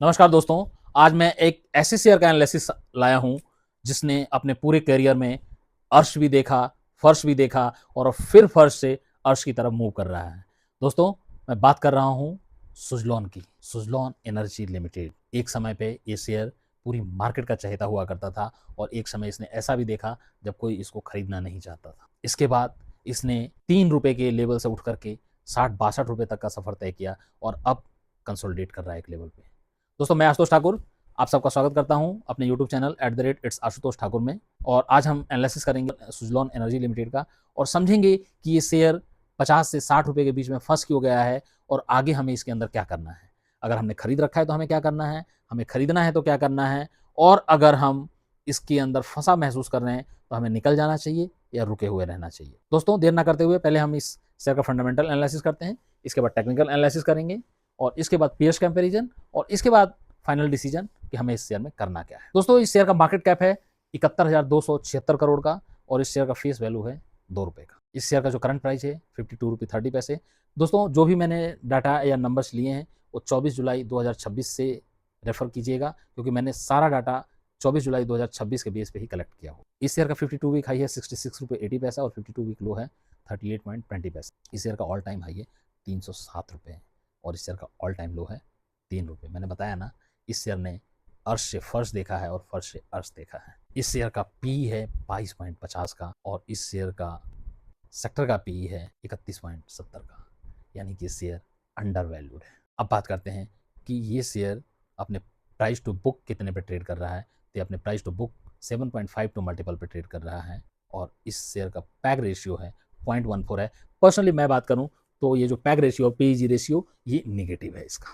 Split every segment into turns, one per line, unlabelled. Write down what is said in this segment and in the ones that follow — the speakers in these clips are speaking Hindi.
नमस्कार दोस्तों, आज मैं एक ऐसे शेयर का एनालिसिस लाया हूँ, जिसने अपने पूरे करियर में अर्श भी देखा, फर्श भी देखा और फिर फर्श से अर्श की तरफ मूव कर रहा है। दोस्तों, मैं बात कर रहा हूँ सुज़लोन की, सुज़लोन एनर्जी लिमिटेड। एक समय पे ये शेयर पूरी मार्केट का चहेता हुआ करता था और एक समय इसने ऐसा भी देखा जब कोई इसको खरीदना नहीं चाहता था। इसके बाद इसने ₹3 के लेवल से उठ कर के 60-62 रुपए तक का सफ़र तय किया और अब कंसोलिडेट कर रहा है एक लेवल पे। दोस्तों, मैं आशुतोष ठाकुर आप सबका स्वागत करता हूं अपने YouTube channel @it's Ashutosh Thakur में। और आज हम एनालिसिस करेंगे सुज़लोन एनर्जी लिमिटेड का और समझेंगे कि ये शेयर 50 से 60 रुपए के बीच में फंस क्यों गया है और आगे हमें इसके अंदर क्या करना है। अगर हमने खरीद रखा है तो हमें क्या करना है, हमें खरीदना है तो क्या करना है, और अगर हम इसके अंदर फंसा महसूस कर रहे हैं तो हमें निकल जाना चाहिए या रुके हुए रहना चाहिए। दोस्तों, देर ना करते हुए पहले हम इस शेयर का फंडामेंटल एनालिसिस करते हैं, इसके बाद टेक्निकल एनालिसिस करेंगे और इसके बाद पीयर्स कंपैरिजन और इसके बाद फाइनल डिसीजन कि हमें इस शेयर में करना क्या है। दोस्तों, इस शेयर का मार्केट कैप है 71,276 करोड़ का और इस शेयर का फेस वैल्यू है ₹2 का। इस शेयर का जो करंट प्राइस है 52 रुपये 30 पैसे। दोस्तों, जो भी मैंने डाटा या नंबर्स लिए हैं वो 24 जुलाई 2026 से रेफर कीजिएगा, क्योंकि मैंने सारा डाटा 24 जुलाई 2026 के बेस पे ही कलेक्ट किया हो। इस शेयर का 52 वीक हाई है 66 रुपये 80 पैसा और 52 वीक लो है 38.20 पैसे। इस शेयर का ऑल टाइम हाई है 307 रुपये और इस शेयर का ऑल टाइम लो है 3 रुपये। मैंने बताया ना, इस शेयर ने अर्श से फर्श देखा है और फर्श से अर्श देखा है। इस शेयर का पी है 22.50 का और इस शेयर का सेक्टर का पी है 31.70 का, यानी कि शेयर अंडर वैल्यूड है। अब बात करते हैं कि ये शेयर अपने प्राइस टू बुक कितने पे ट्रेड कर रहा है। तो अपने प्राइस टू बुक 7.52 मल्टीपल पे ट्रेड कर रहा है और इस शेयर का पैग रेशियो है 0.14 है। पर्सनली मैं बात करूं तो ये जो पैग रेशियो पीईजी रेशियो ये निगेटिव है, इसका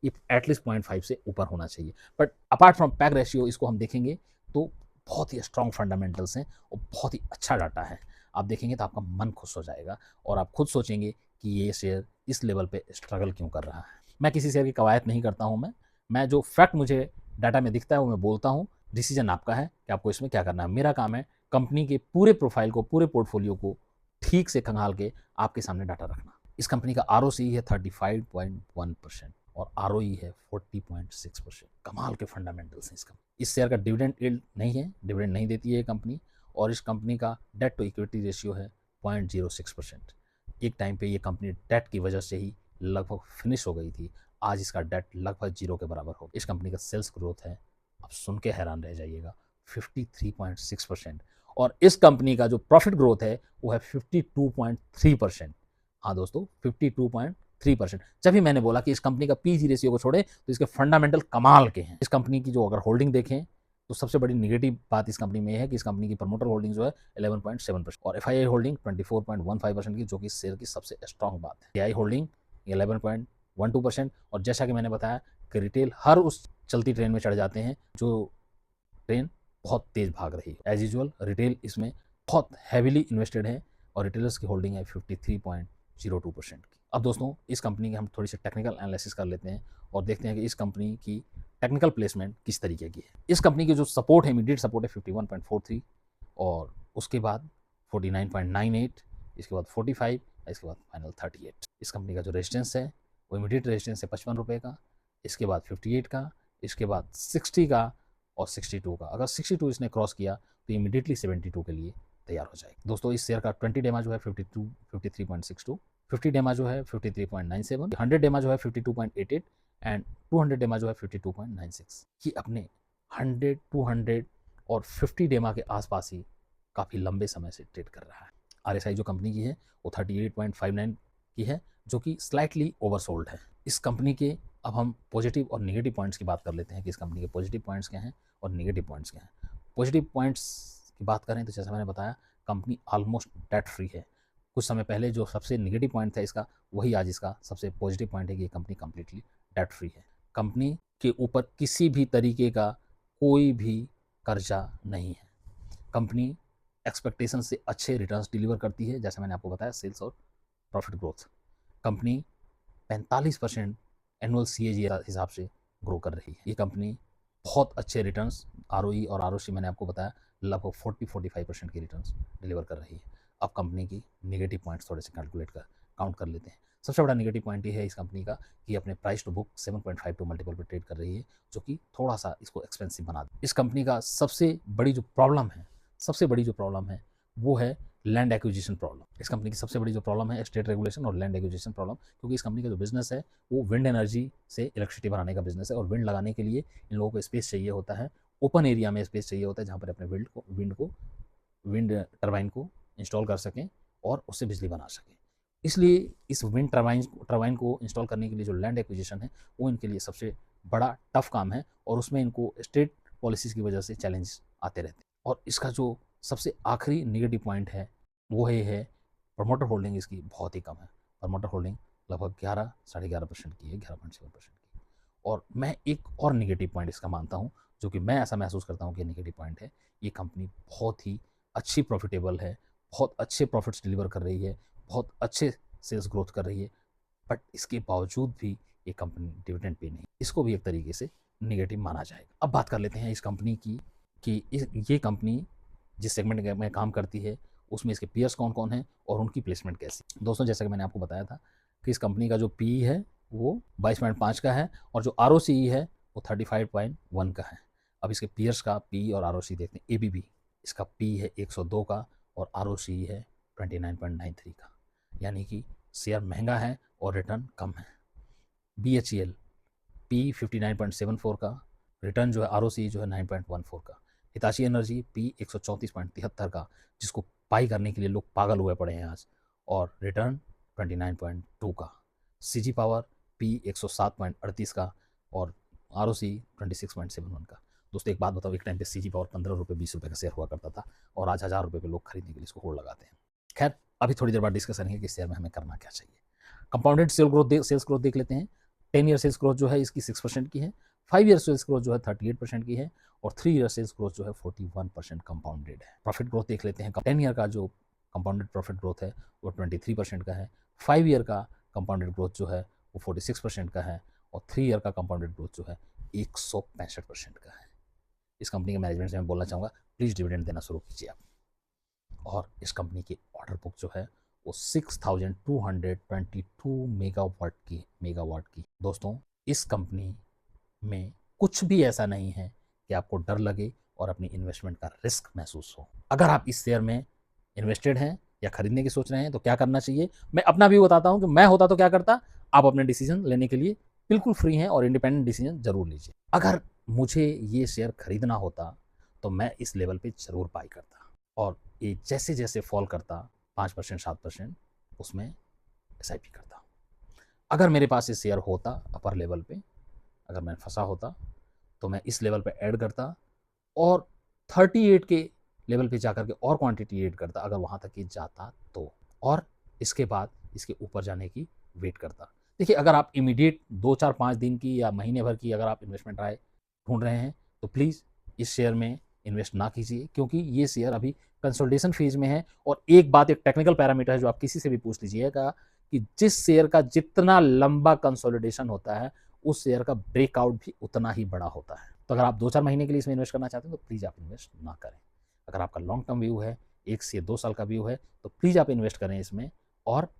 ये एटलीस्ट 0.5 से ऊपर होना चाहिए। But apart from peg ratio इसको हम देखेंगे तो बहुत ही स्ट्रॉन्ग फंडामेंटल्स हैं और बहुत ही अच्छा डाटा है। आप देखेंगे तो आपका मन खुश हो जाएगा और आप खुद सोचेंगे कि ये शेयर इस लेवल पे स्ट्रगल क्यों कर रहा है। मैं किसी शेयर की कवायद नहीं करता हूँ। मैं जो फैक्ट मुझे डाटा में दिखता है वो मैं बोलता हूँ। डिसीजन आपका है कि आपको इसमें क्या करना है। मेरा काम है कंपनी के पूरे प्रोफाइल को, पूरे पोर्टफोलियो को ठीक से खंगाल के आपके सामने डाटा रखना। इस कंपनी का ROCE है 35.1% और ROE है 40.6%। कमाल के फंडामेंटल्स हैं इसका। इस शेयर का डिविडेंड यील्ड नहीं है, डिविडेंड नहीं देती है ये कंपनी और इस कंपनी का डेट टू इक्विटी रेशियो है 0.06%। एक टाइम पे ये कंपनी डेट की वजह से ही लगभग फिनिश हो गई थी। आज इसका डेट लगभग 0 के बराबर हो। इस कंपनी का सेल्स ग्रोथ है, आप सुन के हैरान रह जाइएगा, 53.6% और इस कंपनी का जो प्रॉफिट ग्रोथ है वो है 52.3%। हाँ दोस्तों, 52.3%। जब ही मैंने बोला कि इस कंपनी का पीजी रेशियो को छोड़े तो इसके फंडामेंटल कमाल के हैं। इस कंपनी की जो अगर होल्डिंग देखें तो सबसे बड़ी नेगेटिव बात इस कंपनी में है कि इस कंपनी की प्रमोटर होल्डिंग जो है 11.7% और FII होल्डिंग 24.15% की, जो कि शेयर की सबसे स्ट्रॉन्ग बात है। DI होल्डिंग 11.12% और जैसा कि मैंने बताया कि रिटेल हर उस चलती ट्रेन में चढ़ जाते हैं जो ट्रेन बहुत तेज भाग रही है। एज यूजुअल रिटेल इसमें बहुत हैविली इन्वेस्टेड है और रिटेलर्स की होल्डिंग है 53.02% की। अब दोस्तों, इस कंपनी की हम थोड़ी सी टेक्निकल एनालिसिस कर लेते हैं और देखते हैं कि इस कंपनी की टेक्निकल प्लेसमेंट किस तरीके की है। इस कंपनी की जो सपोर्ट है, इमीडिएट सपोर्ट है 51.43 और उसके बाद 49.98, इसके बाद 45, इसके बाद फाइनल 38। इस कंपनी का जो रेजिस्टेंस है वो इमीडिएट रेजिस्टेंस है 55 रुपये का, इसके बाद 58 का, इसके बाद 60 का और 62 का। अगर 62 इसने क्रॉस किया तो इमीडिएटली 72 के लिए तैयार हो जाएगा। दोस्तों, इस शेयर का 20 डेमा जो है 53.62, 50 डेमा जो है 53.97, 100 डेमा जो है 52.88 एंड 200 डेमा जो है 52.96। ये अपने 100, 200 और 50 डेमा के आसपास ही काफ़ी लंबे समय से ट्रेड कर रहा है। RSI जो कंपनी की है वो 38.59 की है, जो कि स्लाइटली ओवरसोल्ड है। इस कंपनी के अब हम पॉजिटिव और नेगेटिव पॉइंट्स की बात कर लेते हैं कि इस कंपनी के पॉजिटिव पॉइंट्स क्या हैं और नेगेटिव पॉइंट्स क्या हैं। पॉजिटिव पॉइंट्स की बात करें तो जैसा मैंने बताया, कंपनी ऑलमोस्ट डेट फ्री है। कुछ समय पहले जो सबसे नेगेटिव पॉइंट था इसका, वही आज इसका सबसे पॉजिटिव पॉइंट है कि ये कंपनी कंप्लीटली डेट फ्री है। कंपनी के ऊपर किसी भी तरीके का कोई भी कर्जा नहीं है। कंपनी एक्सपेक्टेशन से अच्छे रिटर्न्स डिलीवर करती है, जैसे मैंने आपको बताया सेल्स और profit growth. Company 45% annual CAGR हिसाब से ग्रो कर रही है। ये कंपनी बहुत अच्छे रिटर्न्स, ROE और ROC मैंने आपको बताया लगभग 40-45% की रिटर्न्स डिलीवर कर रही है। अब कंपनी की नेगेटिव पॉइंट्स थोड़े से काउंट कर लेते हैं। सबसे बड़ा नेगेटिव पॉइंट ये है इस कंपनी का कि अपने प्राइस टू बुक 7.52 मल्टीपल पे ट्रेड कर रही है, जो कि थोड़ा सा इसको एक्सपेंसिव बना दे। इस कंपनी का सबसे बड़ी जो प्रॉब्लम है वो है लैंड एक्विजिशन प्रॉब्लम। इस कंपनी की सबसे बड़ी जो प्रॉब्लम है स्टेट रेगुलेशन और लैंड एक्विजिशन प्रॉब्लम, क्योंकि इस कंपनी का जो बिजनेस है वो विंड एनर्जी से इलेक्ट्रिसिटी बनाने का बिजनेस है, और विंड लगाने के लिए इन लोगों को स्पेस चाहिए होता है, ओपन एरिया में स्पेस चाहिए होता है जहाँ पर अपने विंड टर्बाइन को इंस्टॉल कर सकें और उससे बिजली बना सकें। इसलिए इस विंड टर्बाइन को इंस्टॉल करने के लिए जो लैंड एक्विजिशन है वो इनके लिए सबसे बड़ा टफ काम है, और उसमें इनको स्टेट पॉलिसीज़ की वजह से चैलेंज आते रहते हैं। और इसका जो सबसे आखिरी नेगेटिव पॉइंट है वो ये है प्रमोटर होल्डिंग इसकी बहुत ही कम है। प्रमोटर होल्डिंग लगभग 11-11.5% की है, 11.7% की। और मैं एक और नेगेटिव पॉइंट इसका मानता हूँ, जो कि मैं ऐसा महसूस करता हूँ कि नेगेटिव पॉइंट है, ये कंपनी बहुत ही अच्छी प्रॉफिटेबल है, बहुत अच्छे प्रॉफिट्स डिलीवर कर रही है, बहुत अच्छे सेल्स ग्रोथ कर रही है, बट इसके बावजूद भी ये कंपनी डिविडेंड पे नहीं, इसको भी एक तरीके से नेगेटिव माना जाएगा। अब बात कर लेते हैं इस कंपनी की कि ये कंपनी जिस सेगमेंट में काम करती है उसमें इसके पीयर्स कौन कौन हैं और उनकी प्लेसमेंट कैसी। दोस्तों, जैसा कि मैंने आपको बताया था कि इस कंपनी का जो पी है वो 22.5 का है, और जो आर है वो 35.1 का है। अब इसके पीयर्स का पी और आर देखते हैं। एबीबी, इसका पी है 102 का और आर है 29.93 का, यानी कि शेयर महंगा है और रिटर्न कम है। BHEL, पी 59.74 का, रिटर्न जो है आर जो है 9.14 का। हिताची एनर्जी पी 134.73 का, जिसको पाई करने के लिए लोग पागल हुए पड़े हैं आज, और रिटर्न 29.2 का। CG पावर पी 107.38 का और आर 26.71 का। दोस्तों, एक बात बताओ, एक टाइम पे CG पावर 15 रुपये 20 रुपये का शेयर हुआ करता था, और आज 1000 रुपये पे लोग खरीदने के लिए इसको होल्ड लगाते हैं। खैर, अभी थोड़ी देर बाद डिस्कस करेंगे कि शेयर में हमें करना क्या चाहिए। कंपाउंडेड सेल्स ग्रोथ देख लेते हैं। 10 ईयर सेल्स ग्रोथ जो है इसकी 6% की है, 5 ईयर सेल्स ग्रोथ जो है 38% की है, और 3 ईयर सेल्स ग्रोथ जो है 41% कंपाउंडेड है। प्रॉफिट ग्रोथ देख लेते हैं। 10 ईयर का जो कंपाउंडेड प्रॉफिट ग्रोथ है वो 23% का है, 5 ईयर का कंपाउंडेड ग्रोथ जो है वो 46% का है, और 3 ईयर का कंपाउंडेड ग्रोथ जो है 165% का है। इस कंपनी के मैनेजमेंट से मैं बोलना चाहूँगा, प्लीज़ डिविडेंड देना शुरू कीजिए आप। और इस कंपनी की ऑर्डर बुक जो है वो 6222 मेगावाट की। दोस्तों, इस कंपनी में कुछ भी ऐसा नहीं है कि आपको डर लगे और अपनी इन्वेस्टमेंट का रिस्क महसूस हो। अगर आप इस शेयर में इन्वेस्टेड हैं या खरीदने की सोच रहे हैं तो क्या करना चाहिए, मैं अपना भी बताता हूं कि मैं होता तो क्या करता। आप अपने डिसीजन लेने के लिए बिल्कुल फ्री हैं और इंडिपेंडेंट डिसीजन जरूर लीजिए। अगर मुझे ये शेयर खरीदना होता तो मैं इस लेवल पे जरूर बाई करता, और ये जैसे जैसे फॉल करता 5% 7% उसमें SIP करता। अगर मेरे पास ये शेयर होता अपर लेवल पे, अगर मैं फंसा होता तो मैं इस लेवल पे ऐड करता और 38 के लेवल पे जाकर के और क्वांटिटी ऐड करता अगर वहाँ तक ये जाता तो, और इसके बाद इसके ऊपर जाने की वेट करता। देखिए, अगर आप इमीडिएट 2-4-5 दिन की या महीने भर की अगर आप इन्वेस्टमेंट राय ढूंढ रहे हैं तो प्लीज़ इस शेयर में इन्वेस्ट ना कीजिए, क्योंकि ये शेयर अभी कंसोलिडेशन फेज में है। और एक बात, एक टेक्निकल पैरामीटर है जो आप किसी से भी पूछ लीजिएगा कि जिस शेयर का जितना लंबा कंसोलिडेशन होता है उस शेयर का ब्रेकआउट भी उतना ही बड़ा होता है। तो अगर आप 2-4 महीने के लिए इसमें इन्वेस्ट करना चाहते हैं तो प्लीज़ आप इन्वेस्ट ना करें। अगर आपका लॉन्ग टर्म व्यू है, 1 से 2 साल का व्यू है, तो प्लीज़ आप इन्वेस्ट करें इसमें और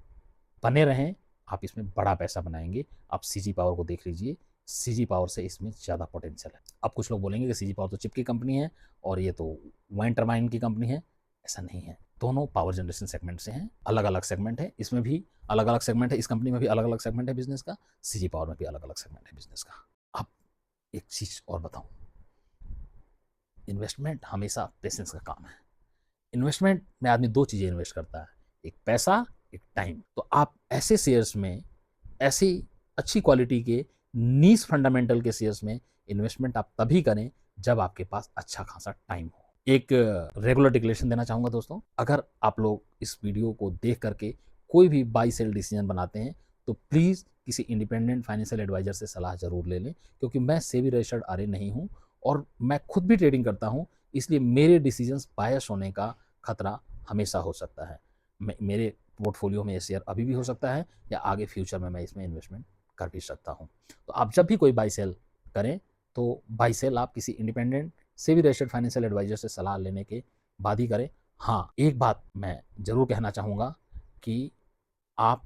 बने रहें। आप इसमें बड़ा पैसा बनाएंगे। आप CG पावर को देख लीजिए, CG पावर से इसमें ज़्यादा पोटेंशियल है। अब कुछ लोग बोलेंगे कि CG पावर तो चिप की कंपनी है और ये तो वाइन टर्बाइन की कंपनी है। ऐसा नहीं है, दोनों पावर जनरेशन सेगमेंट से हैं, अलग अलग सेगमेंट है। इसमें भी अलग अलग सेगमेंट है, इस कंपनी में भी अलग अलग सेगमेंट है बिजनेस का, CG पावर में भी अलग अलग सेगमेंट है बिजनेस का। अब एक चीज़ और बताऊं, इन्वेस्टमेंट हमेशा पेशेंस का काम है। इन्वेस्टमेंट में आदमी 2 चीज़ें इन्वेस्ट करता है, एक पैसा, एक टाइम। तो आप ऐसे शेयर्स में, ऐसी अच्छी क्वालिटी के नीश फंडामेंटल के शेयर्स में इन्वेस्टमेंट आप तभी करें जब आपके पास अच्छा खासा टाइम हो। एक रेगुलर डिक्लेरेशन देना चाहूँगा दोस्तों, अगर आप लोग इस वीडियो को देख करके कोई भी बाई सेल डिसीजन बनाते हैं तो प्लीज़ किसी इंडिपेंडेंट फाइनेंशियल एडवाइजर से सलाह ज़रूर ले लें, क्योंकि मैं सेबी रजिस्टर्ड RA नहीं हूँ और मैं खुद भी ट्रेडिंग करता हूँ, इसलिए मेरे डिसीजंस बायस होने का खतरा हमेशा हो सकता है। मेरे पोर्टफोलियो में ये शेयर अभी भी हो सकता है या आगे फ्यूचर में मैं इसमें इन्वेस्टमेंट कर भी सकता हूँ। तो आप जब भी कोई बाई सेल करें तो बाई सेल आप किसी independent SEBI registered financial advisor से सलाह लेने के बाद ही करें। हाँ, एक बात मैं ज़रूर कहना चाहूँगा कि आप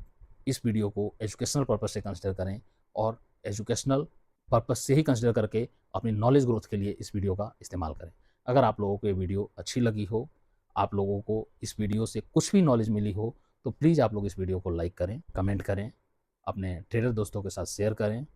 इस वीडियो को एजुकेशनल पर्पस से कंसिडर करें और एजुकेशनल पर्पस से ही कंसिडर करके अपनी नॉलेज ग्रोथ के लिए इस वीडियो का इस्तेमाल करें। अगर आप लोगों को ये वीडियो अच्छी लगी हो, आप लोगों को इस वीडियो से कुछ भी नॉलेज मिली हो, तो प्लीज़ आप लोग इस वीडियो को लाइक करें, कमेंट करें, अपने ट्रेडर दोस्तों के साथ शेयर करें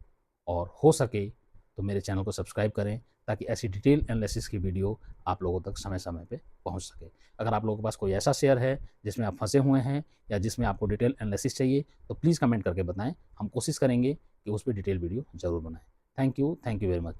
और हो सके तो मेरे चैनल को सब्सक्राइब करें ताकि ऐसी डिटेल एनालिसिस की वीडियो आप लोगों तक समय समय पे पहुंच सके। अगर आप लोगों के पास कोई ऐसा शेयर है जिसमें आप फंसे हुए हैं या जिसमें आपको डिटेल एनालिसिस चाहिए, तो प्लीज़ कमेंट करके बताएं। हम कोशिश करेंगे कि उस पर डिटेल वीडियो ज़रूर बनाएं। Thank you very much.